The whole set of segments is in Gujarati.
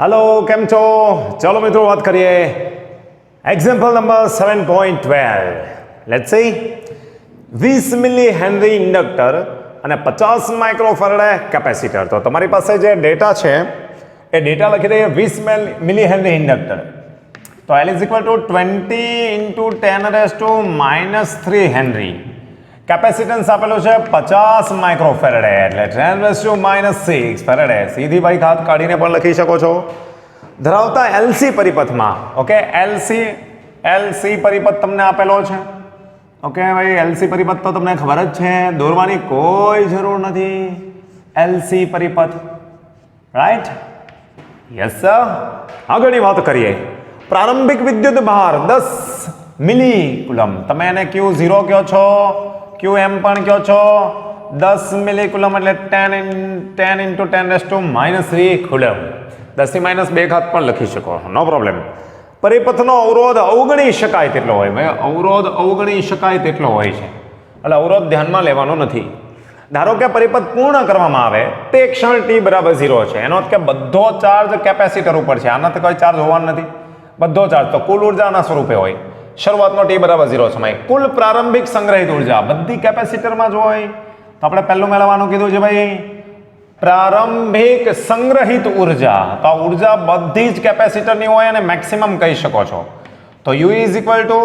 हेलो केम छो चलो मित्रों बात करिए example number 7.12 let's see 20 milli henry inductor અને 50 માઇક્રોફેરાડે કેપેસિટર તો તમારી પાસે જે ડેટા છે એ ડેટા લખી દઈએ 20 મિલી હેનરી ઇન્ડક્ટર તો L is equal to 20 into 10 raised to -3 henry capacitance આપેલું છે 50 માઇક્રોફેરાડે એટલે 10 raised to -6 ફેરાડે સીધી ભાઈ ઘાત કાઢીને પણ લખી શકો છો ધરાવતા એલસી પરિપથમાં ઓકે એલસી પરિપથ તમને આપેલો છે ઓકે ભાઈ એલસી પરિપથ તો તમને ખબર જ છે દોરવાની કોઈ જરૂર નથી એલસી પરિપથ રાઈટ યસ સર આગળની વાત કરીએ પ્રારંભિક વિદ્યુત ભાર 10 મિલી કુલમ તમે એને Q0 કહો છો Qm પણ કહો છો 10 મિલી કુલમ એટલે 10 into 10 raised to -3 કુલમ 10 ની -2 ઘાત પણ લખી શકો નો પ્રોબ્લેમ પરિપથનો અવરોધ અવગણી શકાય તેટલો હોય ભાઈ અવરોધ અવગણી શકાય તેટલો હોય છે એટલે અવરોધ ધ્યાનમાં લેવાનો નથી ધારો કે પરિપથ પૂર્ણ કરવામાં આવે તે ક્ષણ t બરાબર 0 છે એનો અર્થ કે બધો ચાર્જ કેપેસિટર ઉપર છે આનાથી કોઈ ચાર્જ હોવાનો નથી બધો ચાર્જ તો કુલ ઉર્જાના સ્વરૂપે હોય શરૂઆતનો t બરાબર 0 સમય કુલ પ્રારંભિક સંગ્રહિત ઉર્જા બધી કેપેસિટરમાં જ હોય તો આપણે પહેલું મેળવવાનું કીધું છે ભાઈ પ્રારંભિક સંગ્રહિત ઉર્જા તો આ ઉર્જા બધી જ કેપેસિટરની હોય અને મેક્સિમમ કહી શકો છો તો U is equal to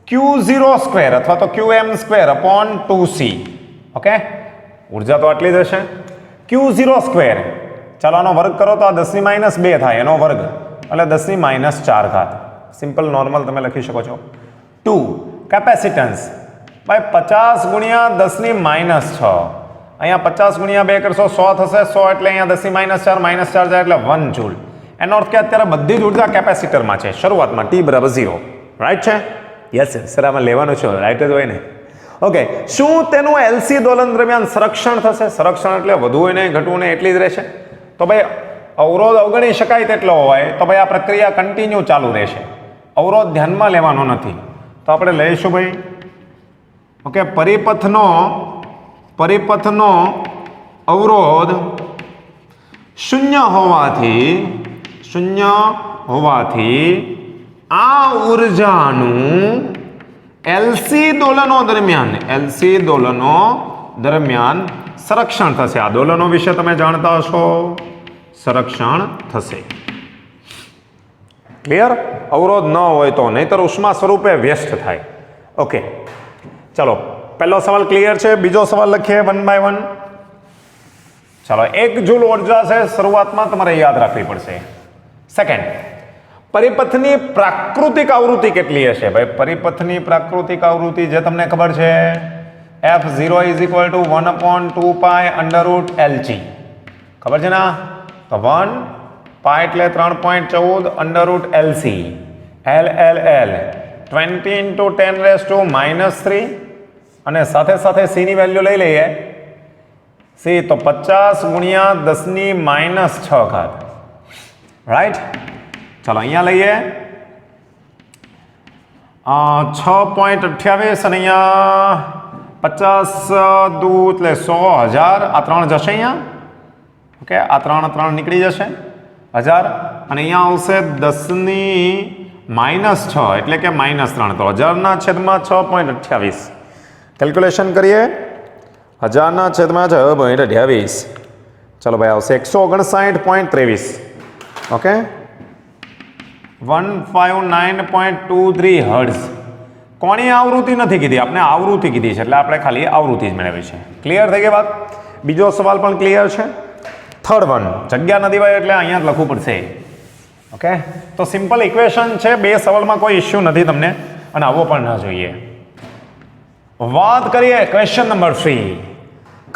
Q0 square અથવા તો Qm square upon 2C okay ઉર્જા તો આટલી જ હશે Q0 સ્ક્વેર ચાલો આનો વર્ગ કરો તો આ 10 ની -2 થાય એનો વર્ગ એટલે 10 ની -4 ઘાત સિમ્પલ નોર્મલ તમે લખી શકો છો 2 કેપેસિટન્સ ભાઈ 50 ગુણ્યા 10 ની -6 અહીંયા 50 ગુણ્યા 2 કરશો 100 થશે 100 એટલે અહીંયા 10 ની -4 જાય એટલે 1 જૂલ એનો અર્થ કે અત્યારે બધી જ ઉર્જા કેપેસિટરમાં છે શરૂઆતમાં t બરાબર 0 રાઈટ છે યસ સર આમાં લેવાનું છે રાઈટ જ હોય ને ઓકે શું તેનું એલસી દોલન દરમિયાન સંરક્ષણ થશે સંરક્ષણ એટલે વધુ હોય ને ઘટવું ને એટલી જ રહેશે તો ભાઈ અવરોધ અવગણી શકાય તેટલો હોય તો ભાઈ આ પ્રક્રિયા કન્ટિન્યુ ચાલુ રહેશે અવરોધ ધ્યાનમાં લેવાનો નથી તો આપણે લઈશું ભાઈ ઓકે પરિપથનો અવરોધ શૂન્ય હોવાથી આ ઉર્જાનું એલસી દોલનો દરમિયાન સંરક્ષણ થશે આ દોલનો વિશે તમે જાણતા હશો સંરક્ષણ થશે ક્લિયર અવરોધ ન હોય તો નહીતર ઉષ્મા સ્વરૂપે વ્યસ્ત થાય ઓકે ચલો પહેલો સવાલ ક્લિયર છે બીજો સવાલ લખીએ 1 by 1 ચાલો 1 જૂલ ઉર્જા છે શરૂઆતમાં તમારે યાદ રાખવી પડશે સેકન્ડ પરિપથની પ્રાકૃતિક આવૃત્તિ કેટલી હશે ભાઈ પરિપથની પ્રાકૃતિક આવૃત્તિ જે તમને ખબર છે F0 is equal to 1/2 pi √Lg ખબર છે ના તો 1 પાઈ એટલે 3.14 √LC LLL 20 into 10 raised to -3 અને સાથે સાથે c ની વેલ્યુ લઈ લઈએ c તો 50 ગુણ્યા 10 ની -6 ઘાત રાઈટ ચાલો અહીંયા લઈએ 6.28 અને અહીંયા 50 દૂ એટલે 100,000 આ 3 જશે અહીંયા ઓકે આ 3 નીકળી જશે 1000 અને અહીંયા આવશે 10 ની -6 એટલે કે -3 તો 1000 ના છેદમાં 6.28 કેલ્ક્યુલેશન કરીએ 1000 ના છેદમાં 6.28 ચલો ભાઈ આવશે 159.23 ઓકે 159.23 હર્ટ્ઝ કોની આવૃત્તિ નથી કીધી આપણે આવૃત્તિ કીધી છે એટલે આપણે ખાલી આવૃત્તિ જ મેળવી છે ક્લિયર થઈ ગઈ વાત બીજો સવાલ પણ ક્લિયર છે થર્ડ વન જગ્યા નથી ભાઈ એટલે અહીંયા જ લખવું પડશે ઓકે તો સિમ્પલ ઇક્વેશન છે બે સવાલમાં કોઈ ઇશ્યુ નથી તમને અને આવો પણ ના જોઈએ વાત કરીએ ક્વેશ્ચન નંબર 3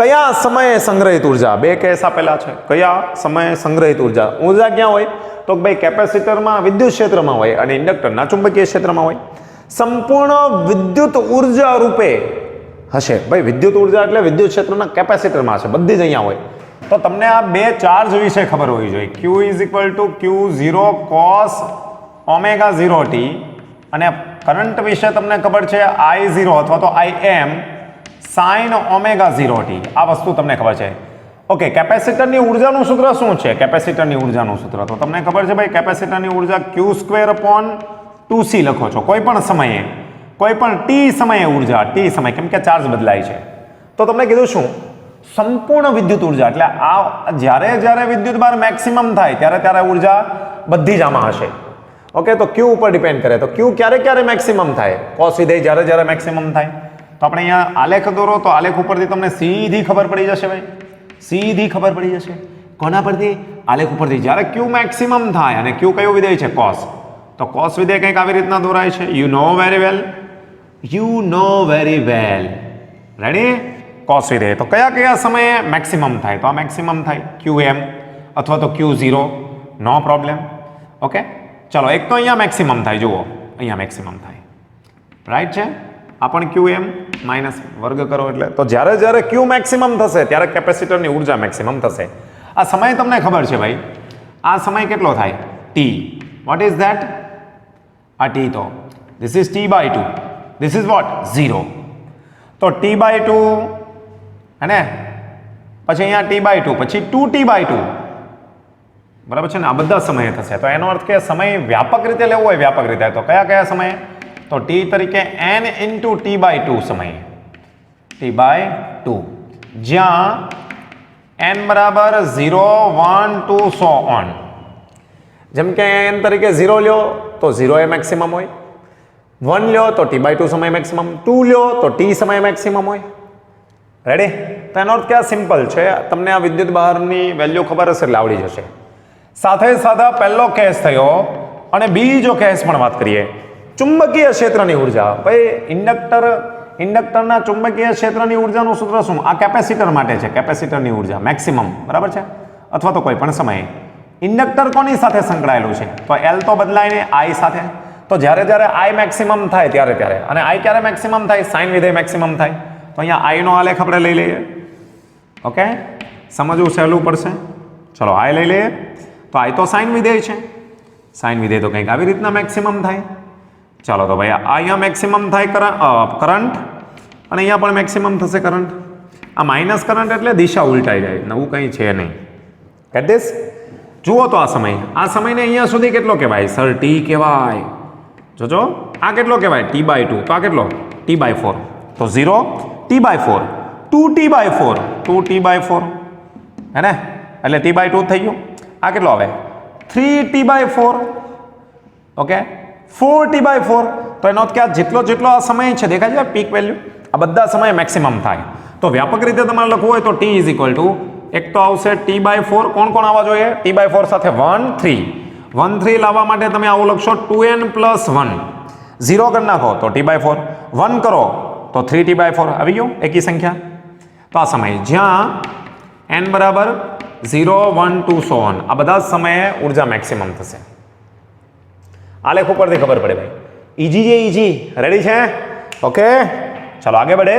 કયા સમયે સંગ્રહિત ઉર્જા બે કેસ આપેલા છે કયા સમયે સંગ્રહિત ઉર્જા ક્યાં હોય તો ભાઈ કેપેસિટરમાં વિદ્યુત ક્ષેત્રમાં હોય અને ઇન્ડક્ટરના ચુંબકીય ક્ષેત્રમાં હોય સંપૂર્ણ વિદ્યુત ઉર્જા રૂપે હશે ભાઈ વિદ્યુત ઉર્જા એટલે વિદ્યુત ક્ષેત્રના કેપેસિટરમાં હશે બધી જ અહીંયા હોય તો તમને આ બે ચાર્જ વિશે ખબર હોવી જોઈએ Q is equal to Q0 cos ω0t અને કરંટ વિશે તમને ખબર છે I0 અથવા તો Im sin ω0t આ વસ્તુ તમને ખબર છે ઓકે, કેપેસિટરની ઉર્જાનું સૂત્ર શું છે? કેપેસિટરની ઉર્જાનું સૂત્ર તો તમને ખબર છે ભાઈ, કેપેસિટરની ઉર્જા Q²/2C લખો છો કોઈ પણ સમયે, કોઈ પણ t સમયે ઉર્જા, t સમય, કેમ કે ચાર્જ બદલાય છે. તો તમને કીધું શું? સંપૂર્ણ વિદ્યુત ઉર્જા, એટલે આ જ્યારે વિદ્યુત ભાર મેક્સિમમ થાય ત્યારે ઉર્જા બધી જ આમાં હશે. ઓકે, તો Q ઉપર ડિપેન્ડ કરે. તો Q ક્યારે મેક્સિમમ થાય? cos વિધેય જ્યારે મેક્સિમમ થાય. તો આપણે અહીંયા આલેખ દોરો, તો આલેખ ઉપરથી તમને સીધી ખબર પડી જશે ભાઈ, સીધી ખબર પડી જશે. કોના પરથી? આલેખ ઉપરથી. જ્યારે Q મેક્સિમમ થાય અને Q કયું વિધેય છે? cos. તો cos વિધેય કંઈક આવી રીતના દોરાય છે. You know very well. Ready? cos વિધેય તો કયા સમયે મેક્સિમમ થાય? તો આ મેક્સિમમ થાય Qm અથવા તો Q0, નો પ્રોબ્લેમ. ઓકે, ચલો, એક તો અહીંયા મેક્સિમમ થાય, જુઓ અહીંયા મેક્સિમમ થાય, રાઈટ છે. આ પણ Qm માઇનસ વર્ગ કરો એટલે, તો જ્યારે Q મેક્સિમમ થશે ત્યારે કેપેસિટરની ઉર્જા મેક્સિમમ થશે. આ સમય તમને ખબર છે ભાઈ, આ સમય કેટલો થાય? t. What is that? આ t, તો this is t/2, this is what? 0. તો t/2 હે ને, પછી અહીંયા t/2, પછી 2t/2, બરાબર છે ને? આ બધા સમયે થશે. તો એનો અર્થ કે સમય વ્યાપક રીતે લેવો હોય, વ્યાપક રીતે, તો કયા સમયે? તો t તરીકે n × t/2 સમયે, t/2, જ્યાં n બરાબર 0, 1, 2 સો ઓન. જેમ કે n તરીકે 0 લ્યો તો 0 એ મેક્સિમમ હોય, 1 લ્યો તો t/2 સમય મેક્સિમમ, 2 લ્યો તો t સમય મેક્સિમમ હોય. રેડી? તો એનો અર્થ કે આ સિમ્પલ છે. તમને આ વિદ્યુત બહારની વેલ્યુ ખબર હશે એટલે આવડી જશે. સાથે પહેલો કેસ થયો અને બીજો કેસ પણ વાત કરીએ. ચુંબકીય ક્ષેત્રની ઉર્જા. ભાઈ ઇન્ડક્ટરના ચુંબકીય ક્ષેત્રની ઉર્જાનું સૂત્ર શું? આ કેપેસિટર માટે છે, કેપેસિટરની ઉર્જા મેક્સિમમ, બરાબર છે? અથવા તો કોઈ પણ સમયે. ઇન્ડક્ટર કોની સાથે સંકળાયેલું છે? તો L તો બદલાય ને I સાથે. તો જ્યારે I મેક્સિમમ થાય ત્યારે, અને I ક્યારે મેક્સિમમ થાય? સાઇન વિધેય મેક્સિમમ થાય. તો અહીંયા I નો આલેખ આપણે લઈ લઈએ. ઓકે, સમજવું સહેલું પડશે. ચલો, I લઈ લઈએ. તો I તો સાઇન વિધેય છે, સાઇન વિધેય તો કંઈક આવી રીતના મેક્સિમમ થાય. ચાલો, તો ભાઈ અહીંયા મેક્સિમમ થાય કરંટ, અને અહીંયા પણ મેક્સિમમ થશે કરંટ. આ માઇનસ કરંટ એટલે દિશા ઉલટાઈ જાય, નવું કંઈ છે નહીં. Gate this? જુઓ તો આ સમયને અહીંયા સુધી કેટલો કહેવાય? સર t કહેવાય. જોજો, આ કેટલો કહેવાય? t/2. તો આ કેટલો? t/4. તો 0, t/4, 2t/4, 2t/4 હે ને, એટલે t/2 થઈ ગયું. આ કેટલો આવે? 3t/4. Okay, 4t/4. તો એનો અર્થ કે આ જેટલો આ સમય છે, દેખાય છે પીક વેલ્યુ, આ બધા સમયે મેક્સિમમ થાય. તો વ્યાપક રીતે તમારે લખવું હોય તો t = એક તો આવશે t/4. કોણ આવવા જોઈએ? t/4 સાથે 1, 3. 1, 3 લાવવા માટે તમે આવું લખશો 2n + 1. 0 કરી નાખો તો t/4, 1 કરો તો 3t/4 આવી ગયું, એકી સંખ્યા. તો આ સમય જ્યાં n બરાબર 0, 1, 2 સો ઓન, આ બધા સમયે ઉર્જા મેક્સિમમ થશે. આલેખ ઉપરથી ખબર પડે ભાઈ. ઈજી છે, ઈજી. રેડી છે? ઓકે, ચાલો આગળ बढ़े.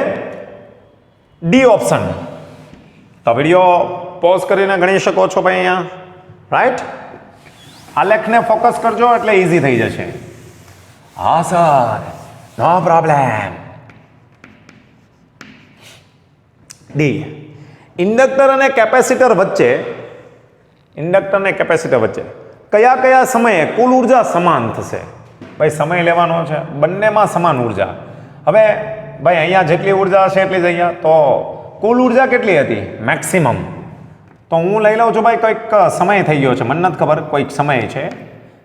D option. તો વિડીયો પોઝ કરીને ગણી શકો છો ભાઈ અહીંયા, રાઈટ? આલેખને ફોકસ કરજો એટલે ઈઝી થઈ જશે. હા સર, નો પ્રોબ્લેમ. ડી, ઇન્ડક્ટર અને કેપેસિટર વચ્ચે કયા સમયે કુલ ઉર્જા સમાન થશે? ભાઈ સમય લેવાનો છે, બંનેમાં સમાન ઉર્જા. હવે ભાઈ અહીંયા જેટલી ઉર્જા હશે એટલી જ અહીંયા, તો કુલ ઉર્જા કેટલી હતી? મેક્સિમમ. તો હું લઈ લઉં છું ભાઈ કોઈક સમય થઈ ગયો છે, મને નથી ખબર, કોઈક સમય છે,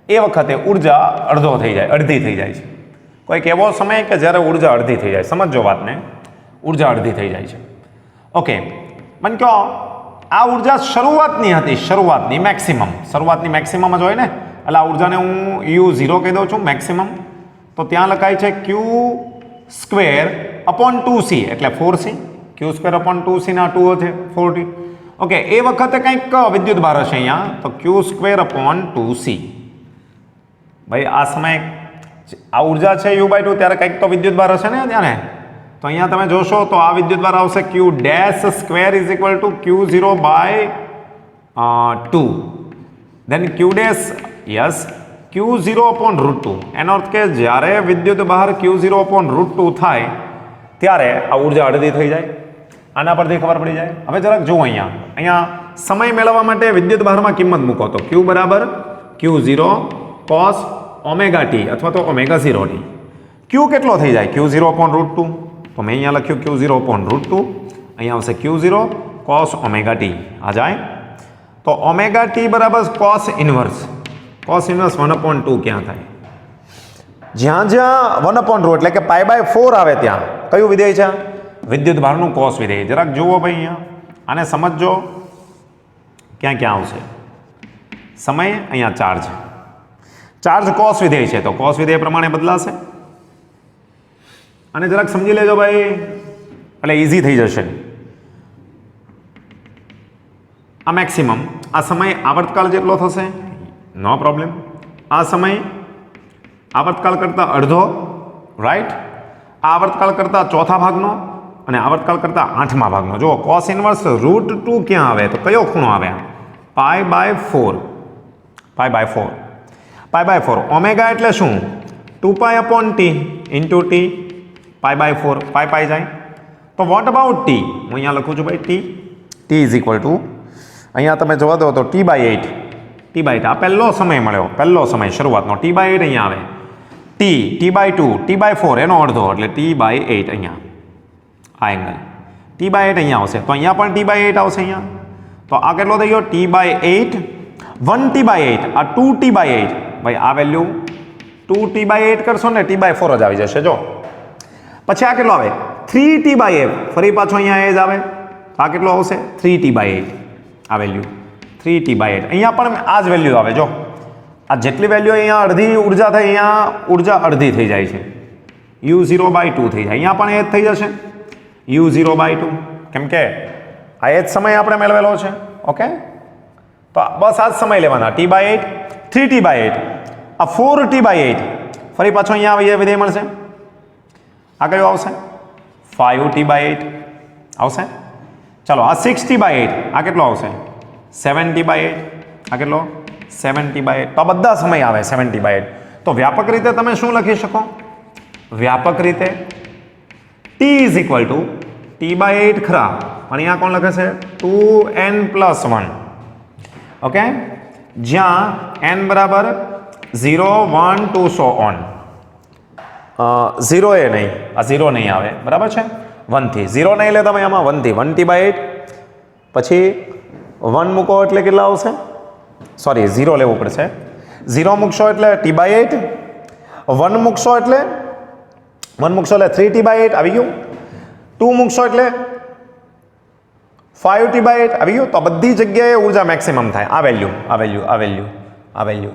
એ વખતે ઉર્જા અડધી થઈ જાય છે. કોઈક એવો સમય કે જ્યારે ઉર્જા અડધી થઈ જાય. સમજો વાતને, ઉર્જા અડધી થઈ જાય છે. ઓકે, મને કહો આ ઉર્જા શરૂઆતની હતી, શરૂઆતની મેક્સિમમ જ હોય ને, એટલે આ ઉર્જાને હું U0 કહી દઉં છું, મેક્સિમમ. તો ત્યાં લખાય છે Q²/2C, એટલે 4C. Q²/2C ના 2 છે, 4T. ઓકે, એ વખતે કંઈક વિદ્યુત ભાર હશે અહીંયા, તો Q²/2C. ભાઈ આ સમય આ ઉર્જા છે U/2, ત્યારે કંઈક તો વિદ્યુત ભાર હશે ને ત્યારે. તો અહીંયા તમે જોશો તો આ વિદ્યુત ભાર આવશે Q' square = Q0/2. Than Q', Q0/√2. એનો અર્થ કે જ્યારે વિદ્યુત ભાર Q0/√2 થાય ત્યારે આ ઉર્જા અડધી થઈ જાય. આના પરથી ખબર પડી જાય. હવે જરાક જુઓ અહીંયા સમય મેળવવા માટે વિદ્યુત ભારમાં કિંમત મૂકો તો Q બરાબર Q0 cos ઓમેગા ટી અથવા તો ઓમેગા 0 ટી. Q કેટલો થઈ જાય? Q0 upon √2. તો મેં અહીંયા લખ્યું Q0 upon √2. અહીંયા આવશે Q0 cos ઓમેગા ટી. આ જાય તો ઓમેગા ટી બરાબર cos ઇન્વર્સ 1/2 ક્યાં થાય? જ્યાં જ્યાં 1/2 એટલે કે π/4 આવે ત્યાં કયું વિધેય છે? વિદ્યુત ભારનું કોસ વિધેય. જરાક જુઓ ભાઈ અહીંયા આને સમજજો ક્યાં ક્યાં આવશે સમય. અહીંયા ચાર્જ કોસ વિધેય છે તો કોસ વિધેય પ્રમાણે બદલાશે. અને જરાક સમજી લેજો ભાઈ એટલે ઇઝી થઈ જશે. આ મેક્સિમમ આ સમય આવર્તકાળ જેટલો થશે, નો પ્રોબ્લેમ. આ સમય આવર્તકાળ કરતાં અડધો, રાઈટ. આ આવર્તકાળ કરતાં ચોથા ભાગનો અને આવર્તકાળ કરતાં 8મા ભાગનો. જો કોસ ઇન્વર્સ √2 ક્યાં આવે તો કયો ખૂણો આવે? π/4. ઓમેગા એટલે શું? 2π upon t into t π/4. પાઈ જાય તો વોટ અબાઉટ ટી? હું અહીંયા લખું છું ભાઈ t ઇઝ ઇક્વલ ટુ અહીંયા તમે જોવા દો તો t/8. આ પહેલો સમય મળ્યો, પહેલો સમય શરૂઆતનો t/8 અહીંયા આવે. t/2 t/4 એનો અડધો એટલે t/8 અહીંયા આ એંગલ t/8 અહીંયા આવશે તો અહીંયા પણ t/8 આવશે અહીંયા. તો આ કેટલો થઈ ગયો? t/8 1t/8 આ 2t/8 ભાઈ આ વેલ્યુ 2t/8 કરશો ને t/4 જ આવી જશે. જો પછી આ કેટલો આવે? 3t/8 ફરી પાછો અહીંયા એ જ આવે. આ કેટલો આવશે? 3t/8 આ વેલ્યુ 3t/8 અહીંયા પણ આ જ વેલ્યુ આવે. જો આ જેટલી વેલ્યુ અહીંયા અડધી ઉર્જા થાય અહીંયા ઉર્જા અડધી થઈ જાય છે u0/2 થઈ જાય. અહીંયા પણ એ જ થઈ જશે u0/2 કેમ કે આ એ જ સમય આપણે મેળવેલો છે. ઓકે તો બસ આ જ સમય લેવાના t/8 3t/8 આ 4t/8 ફરી પાછો અહીંયા આવી વિધેય મળશે. આ કયો આવશે? 5t/8 આવશે. ચાલો આ 6t/8 આ કેટલો આવશે? 7t/8 આ કેટલો? 7t/8. તો આ બધા સમય આવે 7t/8. તો વ્યાપક રીતે તમે શું લખી શકો? વ્યાપક રીતે t is equal to t/8 ખરા પણ અહીંયા કોણ લખે છે? 2n+1. ઓકે જ્યાં n બરાબર 0 1 2 so on. 0 એ નહીં, આ 0 નહીં આવે બરાબર છે. 1 થી 0 નહીં લે તમે આમાં 1 થી 1t/8 પછી 1 મૂકો એટલે કેટલા આવશે? સોરી 0 લેવું પડશે. 0 મૂકશો એટલે t/8 1 મૂકશો એટલે 3t/8 આવી ગયું. 2 મૂકશો એટલે 5t/8 આવી ગયું. તો બધી જગ્યાએ ઉર્જા મેક્સિમમ થાય. આ વેલ્યુ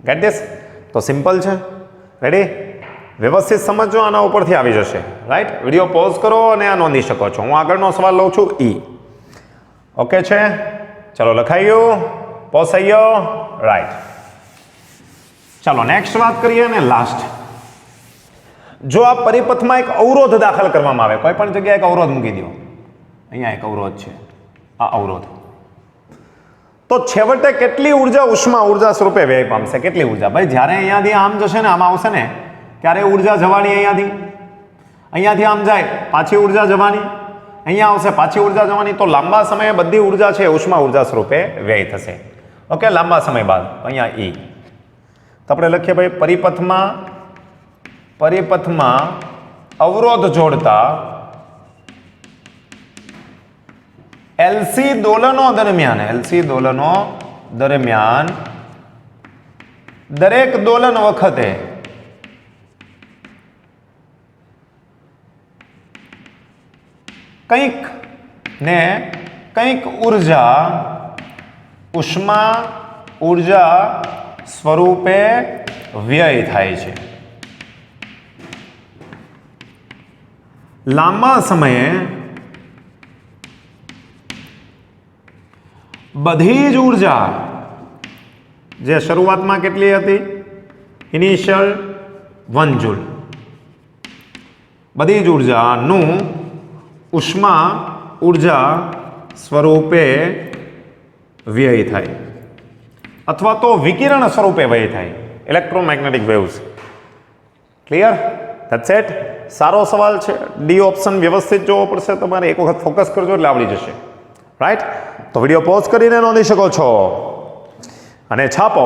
ગેટ ધીસ. તો સિમ્પલ છે. રેડી? વ્યવસ્થિત સમજો આના ઉપરથી આવી જશે. રાઈટ? વિડીયો પોઝ કરો અને આ નોંધી શકો છો. હું આગળનો સવાલ લઉં છું E. ઓકે છે? ચલો લખાઈ ગયું? પોઝ થઈ ગયો? રાઈટ. ચાલો નેક્સ્ટ વાત કરીએ ને લાસ્ટ. જો આ પરિપથમાં એક અવરોધ દાખલ કરવામાં આવે, કોઈ પણ જગ્યાએ એક અવરોધ મૂકી દો. અહીંયા એક અવરોધ છે, આ અવરોધ. તો છેવટે કેટલી ઉર્જા ઉષ્મા ઉર્જા સ્વરૂપે વ્યય પામશે? કેટલી ઉર્જા? ભાઈ જ્યારે અહીંયાથી આમ જશે ને આમ આવશે ને ત્યારે ઉર્જા જવાની અહીંયાથી આમ જાય પાછી ઉર્જા જવાની, અહીંયા આવશે પાછી ઉર્જા જવાની. તો લાંબા સમયે બધી ઉર્જા છે ઉષ્મા ઉર્જા સ્વરૂપે વ્યય થશે. ઓકે લાંબા સમય બાદ અહીંયા E. તો આપણે લખીએ ભાઈ પરિપથમાં અવરોધ જોડતા LC દોલનો દરમિયાન દરેક દોલન વખતે કંઈક ઉર્જા ઉષ્મા ઉર્જા સ્વરૂપે વ્યય થાય છે. લાંબા સમયે બધી જ ઉર્જા જે શરૂઆતમાં કેટલી હતી? Initial 1 joule. બધી જ ઉર્જાનું ઉષ્મા ઉર્જા સ્વરૂપે વ્યય થાય અથવા તો વિકિરણ સ્વરૂપે વ્યય થાય. Electromagnetic waves. Clear? That's it. સારો સવાલ છે. ડી ઓપ્શન વ્યવસ્થિત જોવો પડશે તમારે. એક વખત ફોકસ કરજો એટલે આવડી જશે. રાઈટ. તો વિડીયો પોઝ કરીને નોંધી શકો છો અને છાપો.